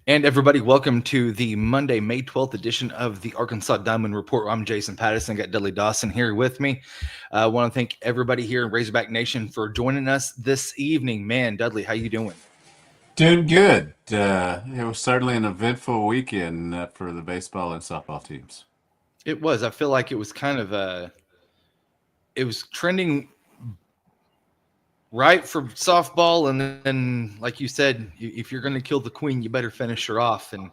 And everybody, welcome to the Monday, May 12th edition of the Arkansas Diamond Report. I'm Jason Patterson. Got Dudley Dawson here with me. I want to thank everybody here in Razorback Nation for joining us this evening. Man, Dudley, how you doing? Doing good. It was certainly an eventful weekend for the baseball and softball teams. It was. I feel like it was kind of it was trending right for softball, and then, like you said, if you're going to kill the queen, you better finish her off. And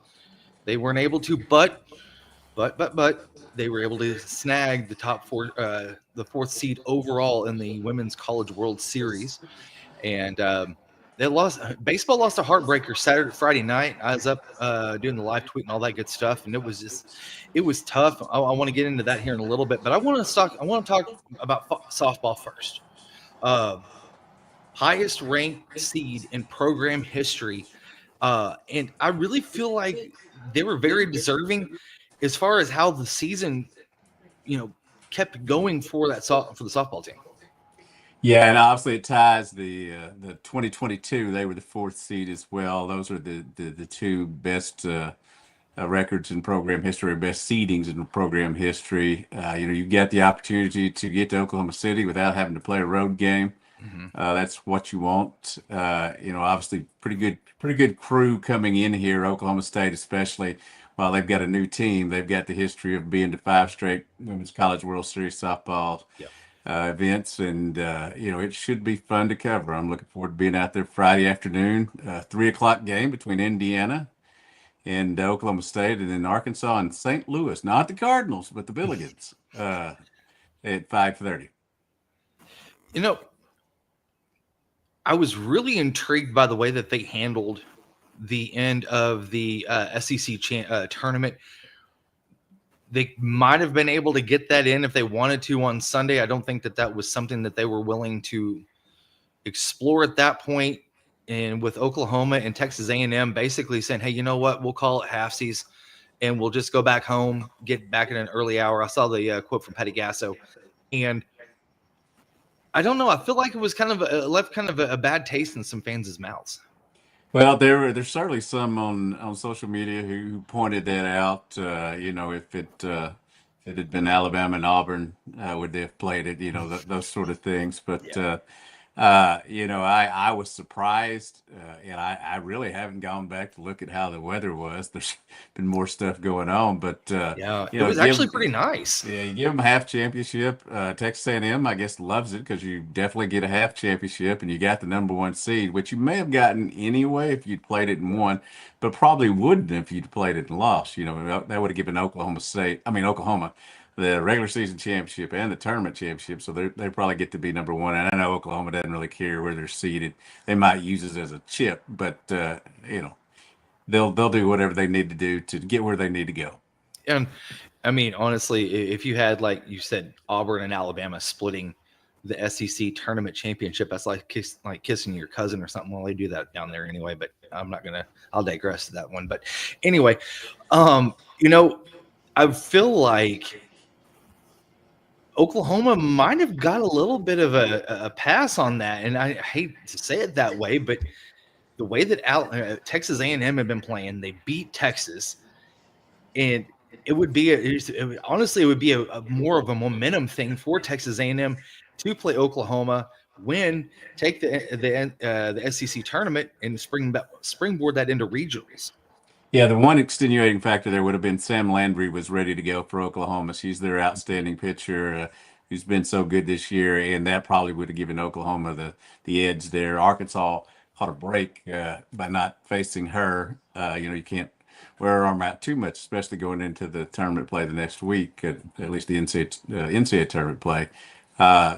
they weren't able to, but they were able to snag the top four, the fourth seed overall in the Women's College World Series, and they lost. Baseball lost a heartbreaker Friday night. I was up doing the live tweet and all that good stuff, and it was tough. I want to get into that here in a little bit, but I want to talk about softball first. Uh, Highest ranked seed in program history, and I really feel like they were very deserving as far as how the season, you know, kept going for for the softball team. Yeah, and obviously it ties the 2022. They were the fourth seed as well. Those are the two best records in program history, best seedings in program history. You get the opportunity to get to Oklahoma City without having to play a road game. Mm-hmm. That's what you want. Obviously pretty good crew coming in here, Oklahoma State especially. While they've got a new team, they've got the history of being to five straight Women's College World Series softball Yep. events, and it should be fun to cover. I'm looking forward to being out there Friday afternoon, 3 o'clock game between Indiana and Oklahoma State, and then Arkansas and St. Louis, not the Cardinals, but the Billigans, at 5:30. You know, I was really intrigued by the way that they handled the end of the SEC tournament. They might have been able to get that in if they wanted to on Sunday. I don't think that was something that they were willing to explore at that point. And with Oklahoma and Texas A&M basically saying, hey, you know what, we'll call it halfsies and we'll just go back home, get back at an early hour. I saw the quote from Petty Gasso, and I don't know. I feel like it was left kind of a bad taste in some fans' mouths. Well, there's certainly some on social media who pointed that out. If it had been Alabama and Auburn, would they have played it? Those sort of things. But Yeah. I was surprised, and I really haven't gone back to look at how the weather was. There's been more stuff going on, but Yeah, it was actually pretty nice. yeah, you give them a half championship. Texas A&M, I guess, loves it because you definitely get a half championship, and you got the number one seed, which you may have gotten anyway if you'd played it and won, but probably wouldn't if you'd played it and lost. That would have given Oklahoma, the regular season championship and the tournament championship, so they probably get to be number one. And I know Oklahoma doesn't really care where they're seeded; they might use it as a chip, but they'll do whatever they need to do to get where they need to go. And I mean, honestly, if you had, like you said, Auburn and Alabama splitting the SEC tournament championship, that's like kissing your cousin or something. Well, they do that down there anyway, but I'll digress to that one. But anyway, I feel like Oklahoma might have got a little bit of a pass on that, and I hate to say it that way, but the way that Texas A&M had been playing, they beat Texas, and it would be honestly, it would be a more of a momentum thing for Texas A&M to play Oklahoma, win, take the SEC tournament, and springboard that into regionals. Yeah, the one extenuating factor there would have been Sam Landry was ready to go for Oklahoma. She's their outstanding pitcher, who's been so good this year, and that probably would have given Oklahoma the edge there. Arkansas caught a break by not facing her. You can't wear her arm out too much, especially going into the tournament play the next week, at least the NCAA tournament play.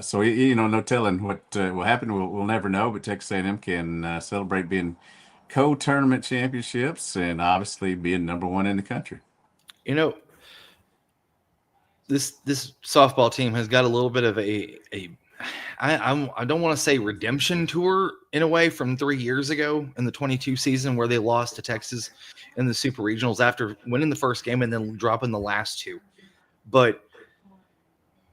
So no telling what will happen. We'll never know. But Texas A&M can celebrate being co-tournament championships and obviously being number one in the country. You know, this softball team has got a little bit of I don't want to say redemption tour in a way from 3 years ago in the 22 season where they lost to Texas in the super regionals after winning the first game and then dropping the last two. But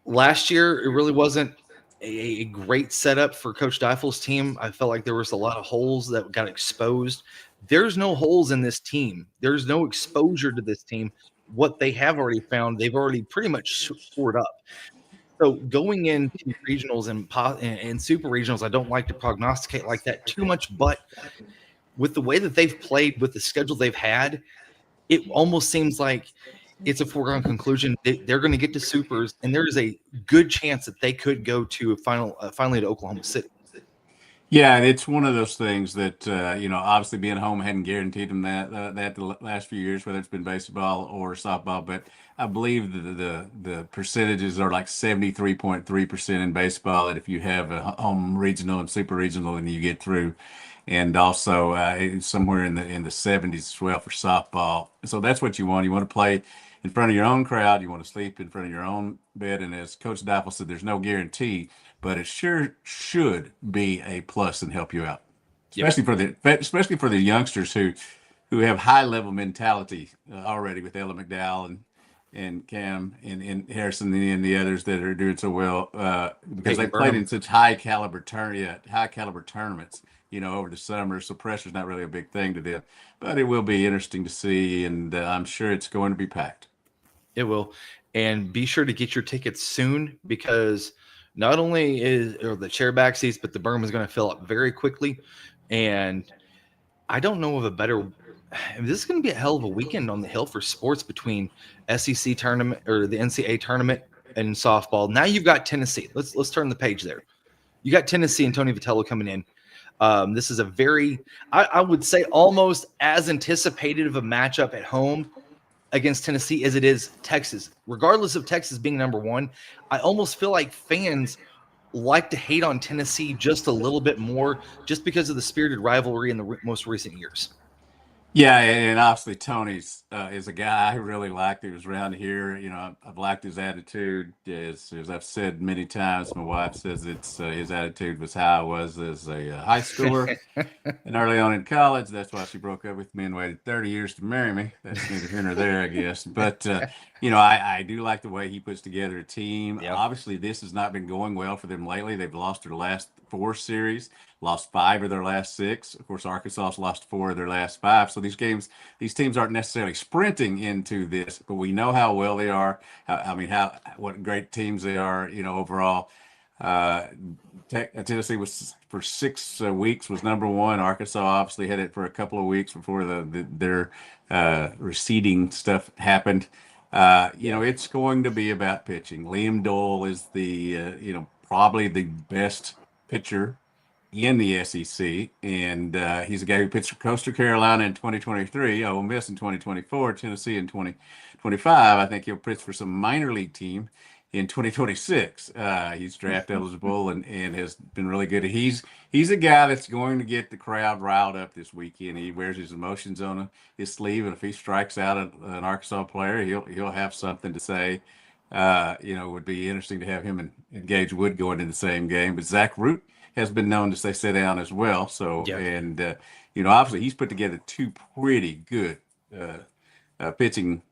last year, it really wasn't a great setup for Coach Deifel's team. I felt like there was a lot of holes that got exposed. There's no holes in this team. There's no exposure to this team. What they have already found, they've already pretty much shored up. So going into regionals and super regionals, I don't like to prognosticate like that too much, but with the way that they've played, with the schedule they've had, it almost seems like it's a foregone conclusion. They're going to get to supers, and there is a good chance that they could go to finally to Oklahoma City. Yeah, and it's one of those things that obviously being home hadn't guaranteed them that the last few years, whether it's been baseball or softball. But I believe the percentages are like 73.3% in baseball. And if you have a home regional and super regional, and you get through, and also somewhere in the 70s as well for softball. So that's what you want. You want to play in front of your own crowd. You want to sleep in front of your own bed. And as Coach Dapple said, there's no guarantee, but it sure should be a plus and help you out, Yep. especially for the youngsters who have high level mentality already with Ella McDowell and Cam and Harrison and the others that are doing so well because they played in such high caliber tournaments, over the summer. So pressure's not really a big thing to them, but it will be interesting to see, and I'm sure it's going to be packed. It will, and be sure to get your tickets soon, because not only are the chairback seats, but the berm is going to fill up very quickly. And I don't know of a better. This is going to be a hell of a weekend on the hill for sports between SEC tournament or the NCAA tournament and softball. Now you've got Tennessee. Let's turn the page there. You got Tennessee and Tony Vitello coming in. This is a very, I would say, almost as anticipated of a matchup at home against Tennessee as it is Texas. Regardless of Texas being number one, I almost feel like fans like to hate on Tennessee just a little bit more, just because of the spirited rivalry in the most recent years. Yeah, and obviously Tony's is a guy I really liked. He was around here. I've liked his attitude. As I've said many times, my wife says it's his attitude was how I was as a high schooler and early on in college. That's why she broke up with me and waited 30 years to marry me. That's neither here nor there, I guess. But I do like the way he puts together a team. Yep. Obviously, this has not been going well for them lately. They've lost their last 4 series. Lost 5 of their last 6. Of course, Arkansas's lost 4 of their last 5. So these teams aren't necessarily sprinting into this, but we know how well they are. What great teams they are. Overall. Tennessee was for 6 weeks was number 1. Arkansas obviously had it for a couple of weeks before their receding stuff happened. It's going to be about pitching. Liam Dole is the probably the best pitcher in the SEC, and he's a guy who pitched for Coastal Carolina in 2023, Ole Miss in 2024, Tennessee in 2025. I think he'll pitch for some minor league team in 2026. He's draft eligible and has been really good. He's a guy that's going to get the crowd riled up this weekend. He wears his emotions on his sleeve, and if he strikes out an Arkansas player, he'll have something to say. It would be interesting to have him and Gage Wood going in the same game, but Zach Root has been known to say sit down as well. So, yeah. And, obviously he's put together 2 pretty good pitching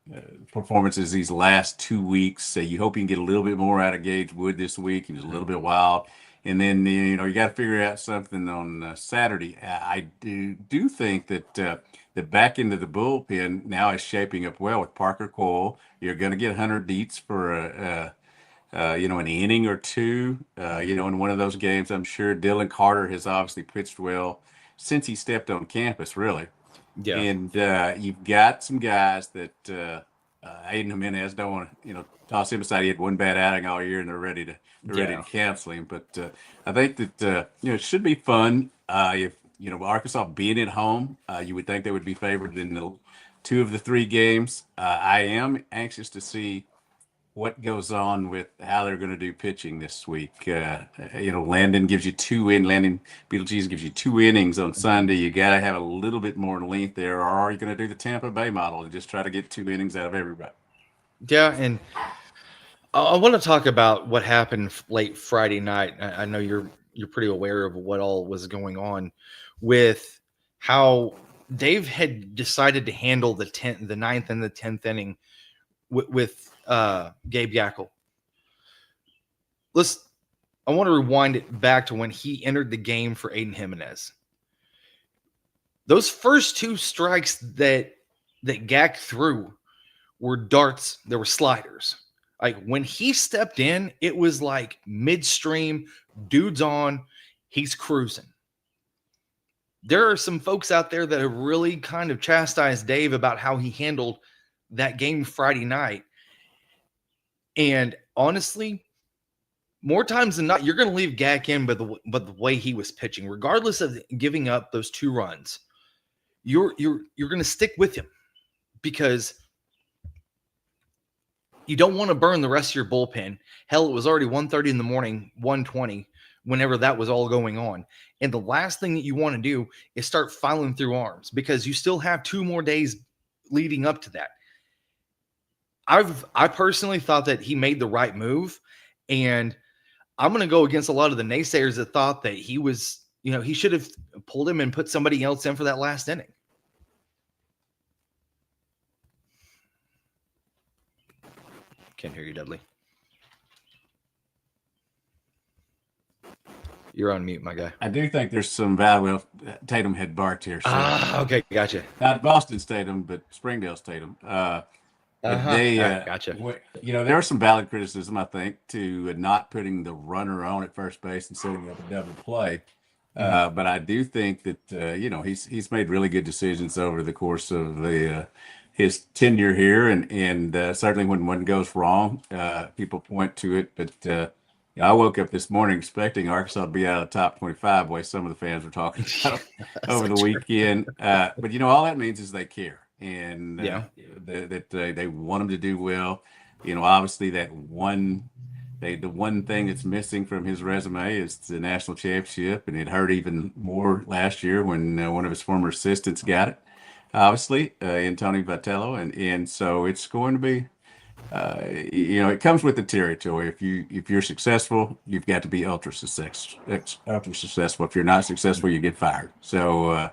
performances these last 2 weeks. So you hope you can get a little bit more out of Gage Wood this week. He was a little bit wild. And then, you got to figure out something on Saturday. I do think that the back end of the bullpen now is shaping up well with Parker Cole. You're going to get Hunter Dietz for an inning or 2, in one of those games. I'm sure Dylan Carter has obviously pitched well since he stepped on campus, really. Yeah. And you've got some guys that Aiden Jimenez, don't want to, toss him aside. He had 1 bad outing all year, and they're ready to cancel him. But I think that it should be fun. If Arkansas being at home, you would think they would be favored in 2 of the 3 games. I am anxious to see what goes on with how they're going to do pitching this week. Landon gives you 2 Landon Beetlejuice gives you 2 innings on Sunday. You got to have a little bit more length there, or are you going to do the Tampa Bay model and just try to get 2 innings out of everybody? Yeah, and I want to talk about what happened late Friday night. I know you're pretty aware of what all was going on with how Dave had decided to handle the 9th and the 10th inning with Gabe Yackel. I want to rewind it back to when he entered the game for Aiden Jimenez. Those first two strikes that Gak threw were darts. There were sliders. Like when he stepped in, it was like midstream, dude's on, he's cruising. There are some folks out there that have really kind of chastised Dave about how he handled that game Friday night. And honestly, more times than not, you're going to leave Gak in, but the way he was pitching, regardless of giving up those 2 runs, you're going to stick with him because you don't want to burn the rest of your bullpen. Hell, it was already 1:30 in the morning, 1:20, whenever that was all going on. And the last thing that you want to do is start filing through arms because you still have 2 more days leading up to that. I personally thought that he made the right move, and I'm going to go against a lot of the naysayers that thought that he was, he should have pulled him and put somebody else in for that last inning. Can't hear you, Dudley. You're on mute, my guy. I do think there's some value. Well, Tatum had barked here. So okay, gotcha. not Boston's Tatum, but Springdale's Tatum. Gotcha. There was some valid criticism, I think, to not putting the runner on at first base and setting up a double play. But I do think that he's made really good decisions over the course of his tenure here, and certainly when one goes wrong, people point to it. But I woke up this morning expecting Arkansas to be out of the top 25, the way some of the fans were talking about over the weekend. But all that means is they care, and that they want them to do well. Obviously the one thing that's missing from his resume is the national championship, and it hurt even more last year when one of his former assistants got it. Obviously, Tony Vitello, and so it's going to be, it comes with the territory. If you're successful, you've got to be ultra successful. If you're not successful, you get fired. So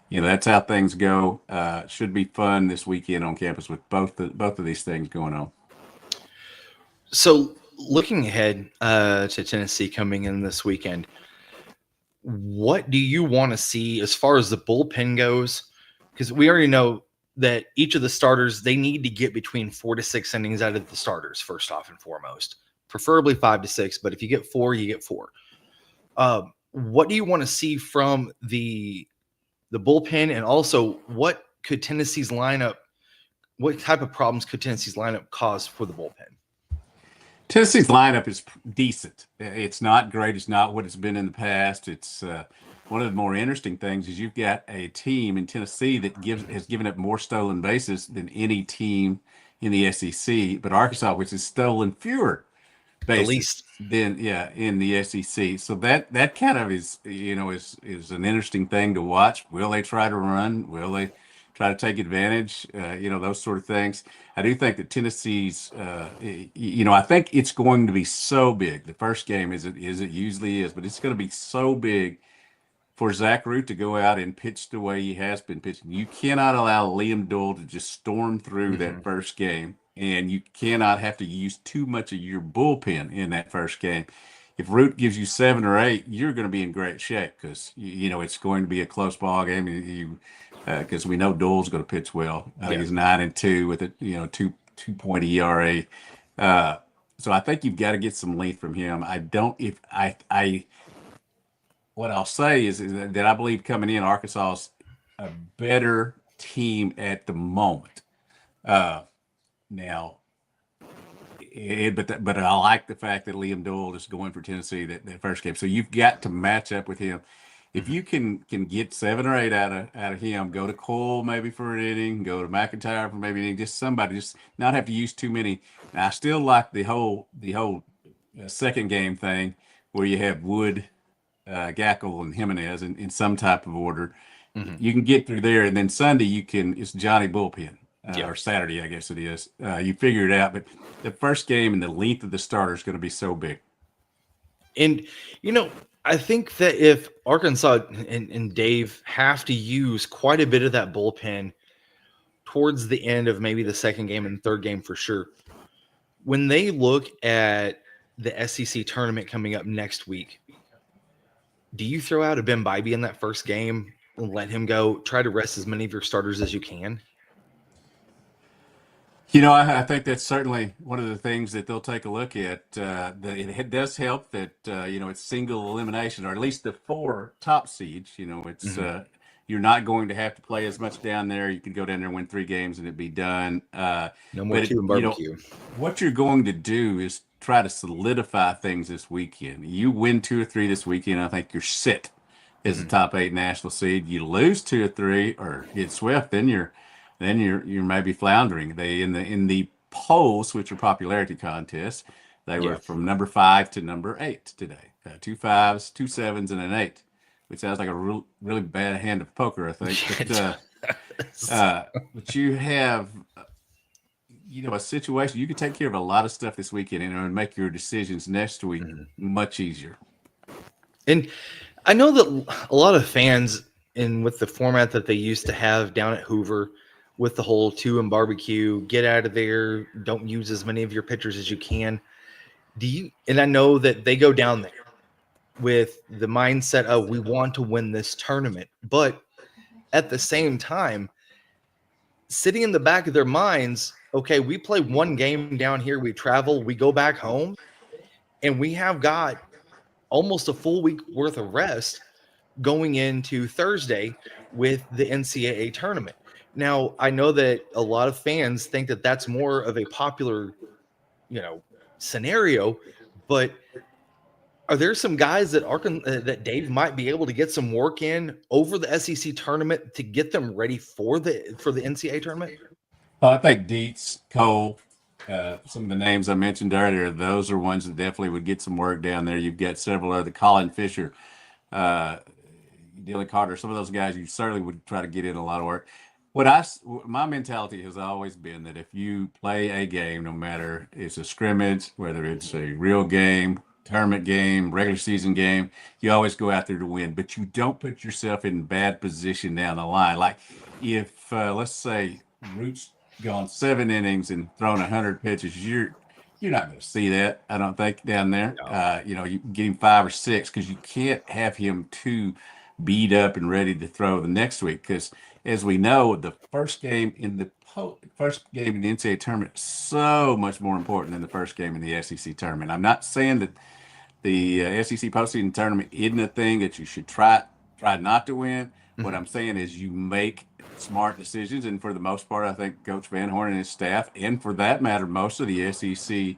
that's how things go. Should be fun this weekend on campus with both of these things going on. So looking ahead to Tennessee coming in this weekend, what do you want to see as far as the bullpen goes? Because we already know that each of the starters, they need to get between 4 to 6 innings out of the starters, first off and foremost. Preferably 5 to 6, but if you get 4, you get 4. What do you want to see from the bullpen? And also, what type of problems could Tennessee's lineup cause for the bullpen? Tennessee's lineup is decent. It's not great. It's not what it's been in the past. It's one of the more interesting things is you've got a team in Tennessee that has given up more stolen bases than any team in the SEC, but Arkansas, which has stolen fewer bases than in the SEC. So that kind of is an interesting thing to watch. Will they try to run? Will they try to take advantage? Those sort of things. I do think that Tennessee's, I think it's going to be so big. The first game it usually is, but it's going to be so big for Zach Root to go out and pitch the way he has been pitching. You cannot allow Liam Dole to just storm through that first game, and you cannot have to use too much of your bullpen in that first game. If Root gives you 7 or 8, you're going to be in great shape because it's going to be a close ball game. Because we know Dole's going to pitch well. He's 9-2 with a 2.0 ERA. So I think you've got to get some length from him. What I'll say is that I believe coming in, Arkansas is a better team at the moment. Now, but I like the fact that Liam Dole is going for Tennessee that first game. So you've got to match up with him. If you can get 7 or 8 out of him, go to Cole maybe for an inning, go to McIntyre for maybe an inning, just somebody, just not have to use too many. Now, I still like the whole second game thing where you have Wood, Gackle, and Jimenez in some type of order. You can get through there, and then Sunday it's Johnny bullpen. Or Saturday, I guess it is. You figure it out, but the first game and the length of the starter is going to be so big. And, I think that if Arkansas and Dave have to use quite a bit of that bullpen towards the end of maybe the second game and third game for sure, when they look at the SEC tournament coming up next week, do you throw out a Ben Bybee in that first game and let him go? Try to rest as many of your starters as you can. I think that's certainly one of the things that they'll take a look at. It does help that it's single elimination, or at least the four top seeds. It's you're not going to have to play as much down there. You could go down there and win 3 games and it'd be done. No more But two and barbecue. what you're going to do is try to solidify things this weekend. You win 2 or 3 this weekend, I think you're set as a top 8 national seed. You lose 2 or 3 or get swept, then you're maybe floundering. They in the polls, which are popularity contests, they were from number 5 to number 8 today. 2 5s, 2 7s, and an 8, which sounds like a really bad hand of poker, I think. But you have a situation. You can take care of a lot of stuff this weekend and make your decisions next week much easier. And I know that a lot of fans, and with the format that they used to have down at Hoover, with the whole 2 and barbecue, get out of there, don't use as many of your pitchers as you can. And I know that they go down there with the mindset of, we want to win this tournament, but at the same time, sitting in the back of their minds, okay, we play 1 game down here, we travel, we go back home, and we have got almost a full week worth of rest going into Thursday with the NCAA tournament. Now, I know that a lot of fans think that that's more of a popular, scenario, but are there some guys that Dave might be able to get some work in over the SEC tournament to get them ready for the NCAA tournament? I think Dietz, Cole, some of the names I mentioned earlier, those are ones that definitely would get some work down there. You've got several other, Colin Fisher, Dylan Carter, some of those guys you certainly would try to get in a lot of work. My mentality has always been that if you play a game, no matter it's a scrimmage, whether it's a real game, tournament game, regular season game, you always go out there to win, but you don't put yourself in bad position down the line. Like if, let's say, Root's gone 7 innings and thrown 100 pitches, you're not going to see that, I don't think, down there. No. You can get him 5 or 6 because you can't have him too beat up and ready to throw the next week, because as we know, the first game in the NCAA tournament is so much more important than the first game in the SEC tournament. I'm not saying that the SEC postseason tournament isn't a thing that you should try not to win. What I'm saying is you make smart decisions, and for the most part, I think Coach Van Horn and his staff, and for that matter, most of the SEC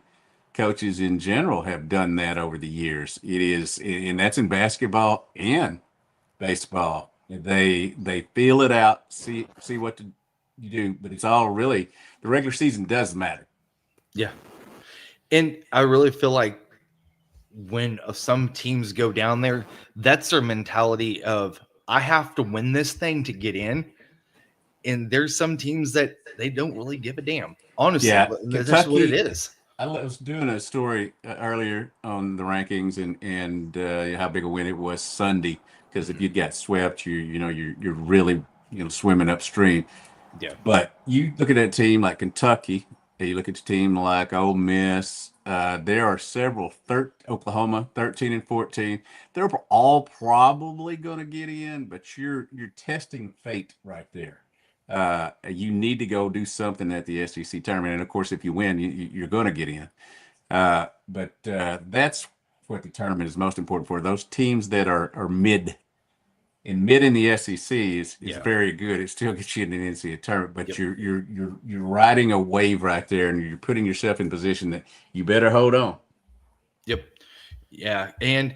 coaches in general, have done that over the years. It is, and that's in basketball and baseball. They feel it out, see what you do, but it's all really, the regular season does matter. Yeah. And I really feel like when some teams go down there, that's their mentality of, I have to win this thing to get in. And there's some teams that they don't really give a damn. Honestly, that's just what it is. I was doing a story earlier on the rankings and how big a win it was Sunday, because if you get swept, you're really swimming upstream. Yeah. But you look at a team like Kentucky, you look at a team like Ole Miss. There are several. Oklahoma 13 and 14. They're all probably going to get in, but you're testing fate right there. You need to go do something at the SEC tournament, and of course, if you win, you're going to get in. But that's what the tournament is most important for. Those teams that are mid. And mid in the SEC is very good. It still gets you in the NCAA tournament, but you're riding a wave right there, and you're putting yourself in position that you better hold on. Yep. Yeah, and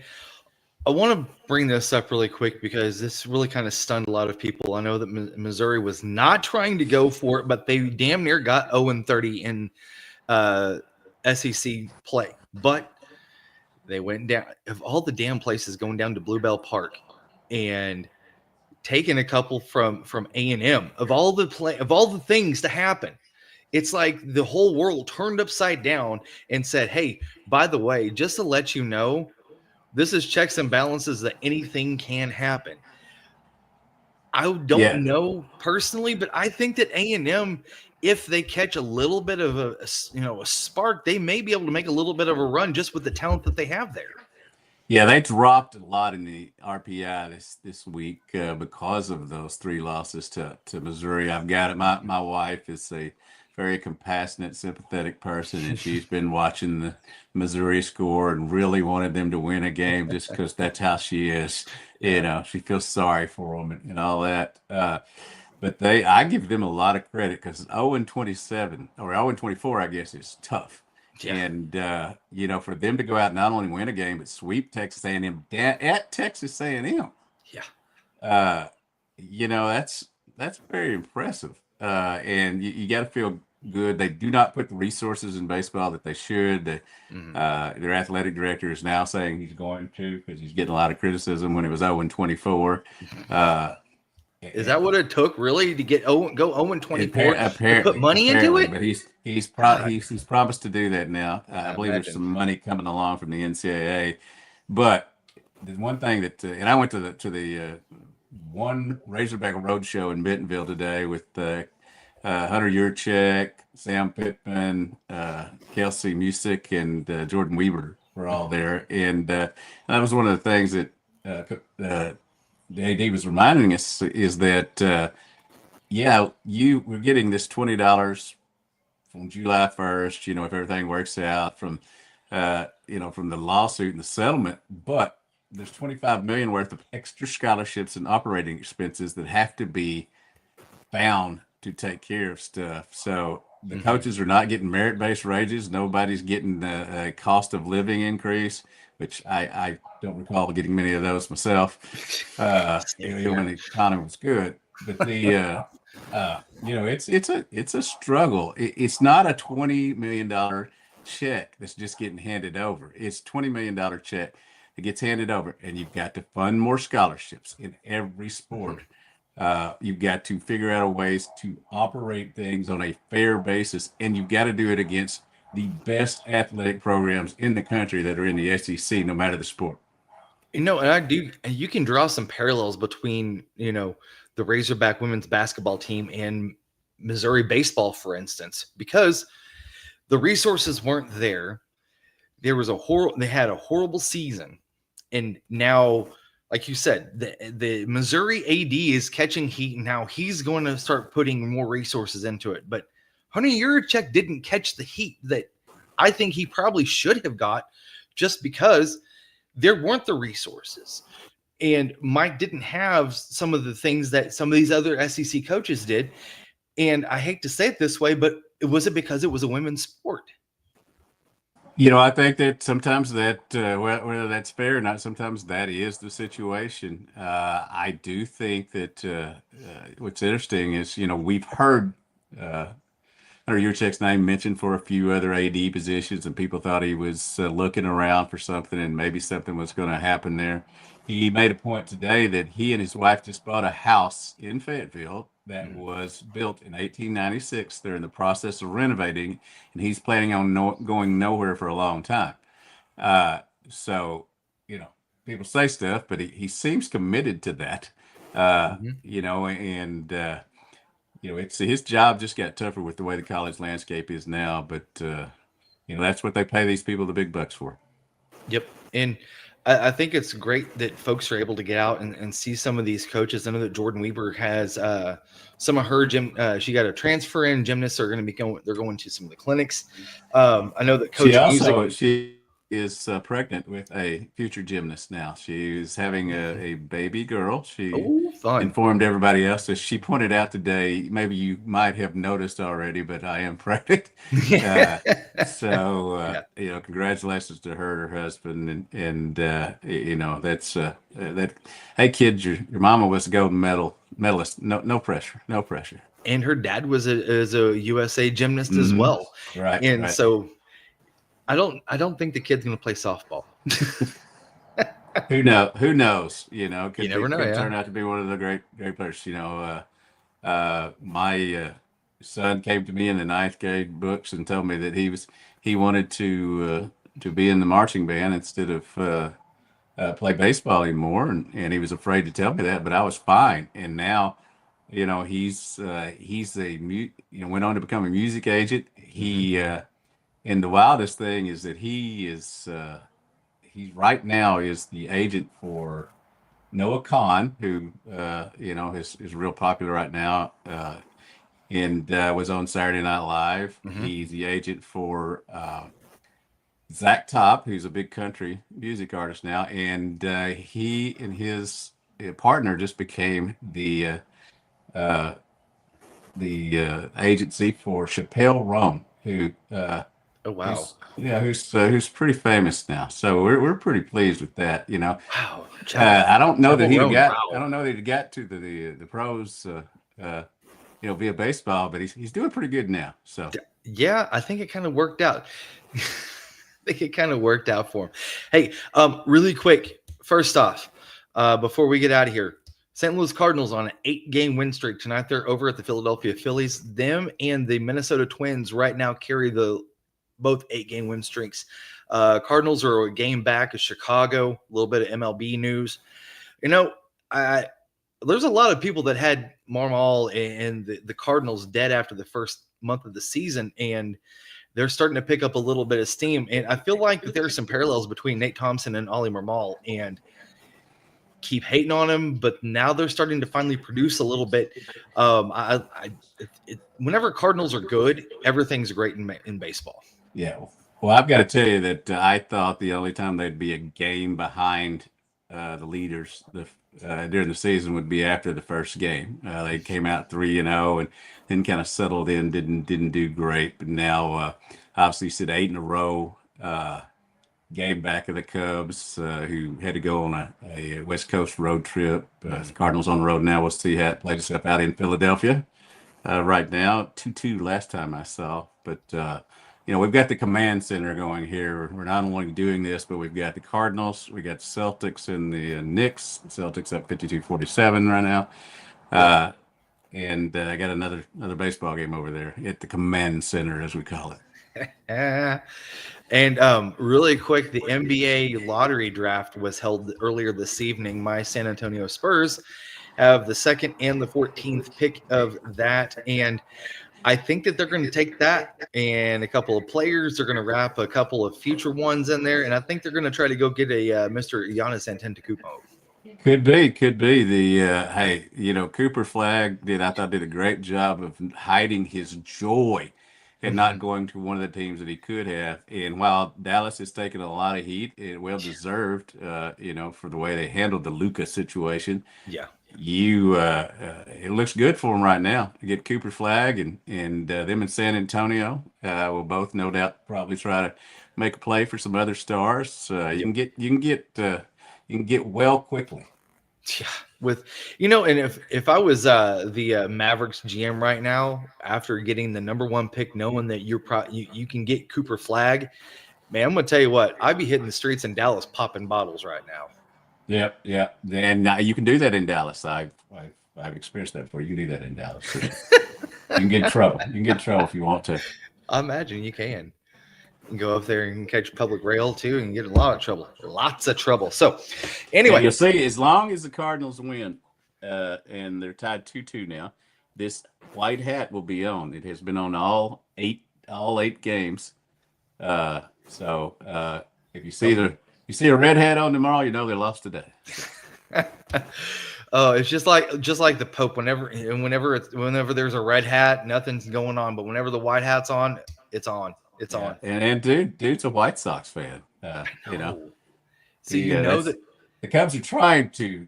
I want to bring this up really quick because this really kind of stunned a lot of people. I know that Missouri was not trying to go for it, but they damn near got 0-30 in SEC play. But they went down, of all the damn places, going down to Bluebell Park and taking a couple from A&M. Of all the things to happen, it's like the whole world turned upside down and said, hey, by the way, just to let you know, this is checks and balances that anything can happen. I don't know personally, but I think that A&M, if they catch a little bit of a spark, they may be able to make a little bit of a run just with the talent that they have there. Yeah, they dropped a lot in the RPI this week because of those 3 losses to Missouri. I've got it. My wife is a very compassionate, sympathetic person, and she's been watching the Missouri score and really wanted them to win a game just because that's how she is. She feels sorry for them and all that. But I give them a lot of credit because 0-27 or 0-24, I guess, is tough. Yeah. And for them to go out and not only win a game but sweep Texas A&M at Texas A&M, yeah, that's very impressive. And you got to feel good. They do not put the resources in baseball that they should. Their athletic director is now saying he's going to because he's getting a lot of criticism when it was 0-24. Is that what it took really to go 0-24 to put money into it? But he's promised to do that now. I believe there's some money coming along from the NCAA. But the one thing that and I went to the one Razorback Road show in Bentonville today with Hunter Yurchek, Sam Pittman, Kelsey Musick, and Jordan Weaver were all there, and that was one of the things that the AD was reminding us is that we're getting this $20 from July 1st, if everything works out from from the lawsuit and the settlement, but there's $25 million worth of extra scholarships and operating expenses that have to be found to take care of stuff. So the coaches are not getting merit-based wages. Nobody's getting a cost of living increase, which I don't recall getting many of those myself. When the economy was good, but it's a struggle. It's not a $20 million check that's just getting handed over. It's $20 million check that gets handed over, and you've got to fund more scholarships in every sport. You've got to figure out ways to operate things on a fair basis, and you've got to do it against the best athletic programs in the country that are in the SEC, no matter the sport. And you can draw some parallels between, the Razorback women's basketball team and Missouri baseball, for instance, because the resources weren't there. They had a horrible season. And now, like you said, the Missouri AD is catching heat, and now he's going to start putting more resources into it. But Hunter Yurchek didn't catch the heat that I think he probably should have got, just because there weren't the resources. And Mike didn't have some of the things that some of these other SEC coaches did. And I hate to say it this way, but was it because it was a women's sport? I think that sometimes that, whether that's fair or not, sometimes that is the situation. I do think that what's interesting is, we've heard Hunter Yurchek's name mentioned for a few other AD positions, and people thought he was looking around for something, and maybe something was going to happen there. He made a point today that he and his wife just bought a house in Fayetteville that was built in 1896. They're in the process of renovating, and he's planning on going nowhere for a long time. So, people say stuff, but he seems committed to that. It's his job just got tougher with the way the college landscape is now, but that's what they pay these people the big bucks for. Yep. And I think it's great that folks are able to get out and see some of these coaches. I know that Jordan Weaver has some of her she got a transfer in. Gymnasts are going to be they're going to some of the clinics. I know that Coach she is pregnant with a future gymnast now. She's having a baby girl. She informed everybody else. As she pointed out today, maybe you might have noticed already, but I am pregnant. Congratulations to her and her husband. And that's that. Hey, kids, your mama was a gold medalist. No pressure. And her dad was a USA gymnast as well. Right. And so I don't think the kid's going to play softball. Who knows? You never know. Could turn out to be one of the great players. My son came to me in the 9th grade books and told me that he wanted to be in the marching band instead of play baseball anymore, and he was afraid to tell me that, but I was fine. And now, he's went on to become a music agent. He and the wildest thing is that he right now is the agent for Noah Khan, who is real popular right now, and was on Saturday Night Live. Mm-hmm. He's the agent for Zach Top, who's a big country music artist now, and he and his partner just became uh, the agency for Chappelle Roan, who Oh wow, who's pretty famous now. So we're pretty pleased with that. wow, I don't know that Chapel he'd have Roan, got. I wow. don't know that he got to the pros. Uh, via baseball, but he's doing pretty good now. So Yeah, I think it kind of worked out. I think it kind of worked out for him. Hey, really quick, first off, before we get out of here, St. Louis Cardinals on an 8-game win streak tonight. They're over at the Philadelphia Phillies. Them and the Minnesota Twins right now carry the both 8-game win streaks. Cardinals are a game back of Chicago. A little bit of MLB news. I there's a lot of people that had Marmol and the Cardinals dead after the first month of the season, and they're starting to pick up a little bit of steam. And I feel like that there are some parallels between Nate Thompson and Ollie Marmol, and keep hating on him, but now they're starting to finally produce a little bit. Whenever Cardinals are good, everything's great in baseball. yeah, well, I've got to tell you that I thought the only time they'd be a game behind the leaders during the season would be after the first game. They came out 3-0 and then kind of settled in, didn't do great, but now obviously said 8 in a row. Game back of the Cubs, who had to go on a West Coast road trip. The Cardinals on the road now. We'll see how it played itself out in Philadelphia right now. 2-2 last time I saw. But, we've got the command center going here. We're not only doing this, but we've got the Cardinals, we got Celtics and the Knicks. Celtics up 52-47 right now. And I got another baseball game over there at the command center, as we call it. And really quick, the NBA lottery draft was held earlier this evening. My San Antonio Spurs have the 2nd and the 14th pick of that. And I think that they're going to take that and a couple of players. They're going to wrap a couple of future ones in there. And I think they're going to try to go get a Mr. Giannis Antetokounmpo. Could be the Cooper Flagg I thought did a great job of hiding his joy and not going to one of the teams that he could have. And while Dallas is taking a lot of heat, it well deserved, for the way they handled the Luka situation. Yeah. It looks good for him right now to get Cooper Flagg and them in San Antonio will both no doubt probably try to make a play for some other stars. You can get well quickly. Yeah, and if I was the Mavericks GM right now, after getting the number 1 pick, knowing that you can get Cooper Flagg, man, I'm gonna tell you what, I'd be hitting the streets in Dallas popping bottles right now. Yep. And you can do that in Dallas. I've experienced that before. You can do that in Dallas. You can get in trouble. You can get in trouble if you want to. I imagine you can. Go up there and catch public rail too and get in a lot of trouble. Lots of trouble. So anyway, you'll see, as long as the Cardinals win, and they're tied 2-2 now, this white hat will be on. It has been on all eight games. So if you see a red hat on tomorrow, you know they lost today. Oh, it's just like the Pope. Whenever there's a red hat, nothing's going on. But whenever the white hat's on, it's on. It's on. And dude's a White Sox fan. See, that the Cubs are trying to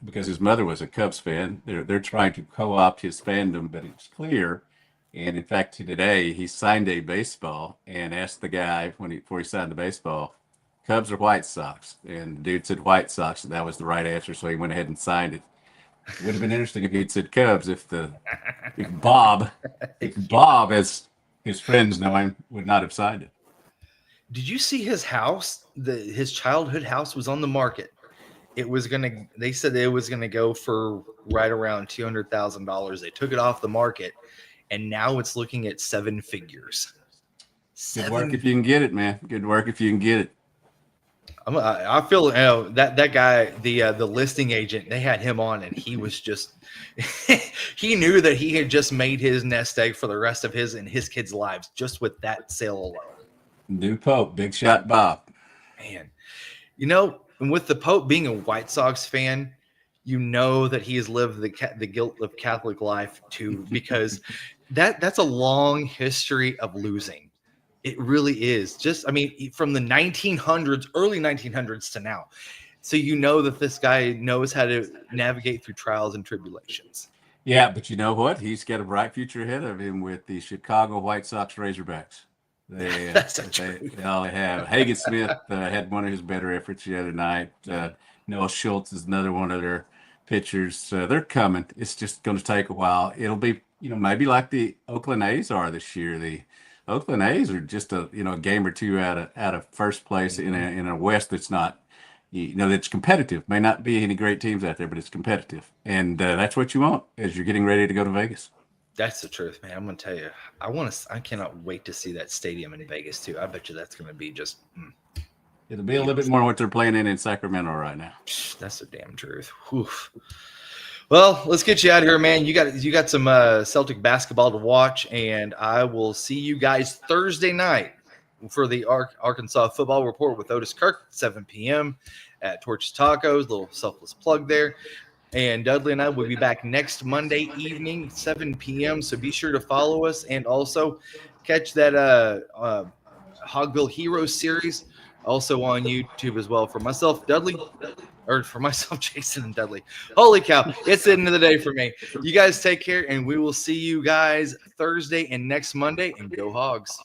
because his mother was a Cubs fan. They're trying to co-opt his fandom, but it's clear. And in fact, today he signed a baseball and asked the guy before he signed the baseball, Cubs or White Sox, and the dude said White Sox, and that was the right answer. So he went ahead and signed it. It would have been interesting if he'd said Cubs if Bob, as his friends know him, would not have signed it. Did you see his house? His childhood house was on the market. They said it was gonna go for right around $200,000. They took it off the market, and now it's looking at 7 figures. Good work if you can get it, man. Good work if you can get it. I feel that guy, the listing agent, they had him on, and he was just he knew that he had just made his nest egg for the rest of his and his kids' lives just with that sale alone. New Pope, big shot Bob. Man, and with the Pope being a White Sox fan, you know that he has lived the guilt of Catholic life too, because that's a long history of losing. It really is. Just, I mean, from the 1900s, early 1900s to now. So you know that this guy knows how to navigate through trials and tribulations. Yeah, but you know what? He's got a bright future ahead of him with the Chicago White Sox Razorbacks. That's a truth. They all have. Hagen Smith had one of his better efforts the other night. Noah Schultz is another one of their pitchers. They're coming. It's just going to take a while. It'll be, maybe like the Oakland A's are this year. The Oakland A's are just a game or two out of first place in a West that's not, that's competitive. May not be any great teams out there, but it's competitive, and that's what you want as you're getting ready to go to Vegas. That's the truth, man. I'm gonna tell you, I cannot wait to see that stadium in Vegas too. I bet you that's gonna be just. It'll be a little bit more what they're playing in Sacramento right now. That's the damn truth. Whew. Well, let's get you out of here, man. You got some Celtic basketball to watch, and I will see you guys Thursday night for the Arkansas Football Report with Otis Kirk, 7 p.m. at Torches Tacos. Little selfless plug there. And Dudley and I will be back next Monday evening, 7 p.m. So be sure to follow us, and also catch that Hogville Heroes series also on YouTube as well. For myself, Dudley, or for myself, Jason and Dudley. Holy cow, it's the end of the day for me. You guys take care, and we will see you guys Thursday and next Monday. And go Hogs.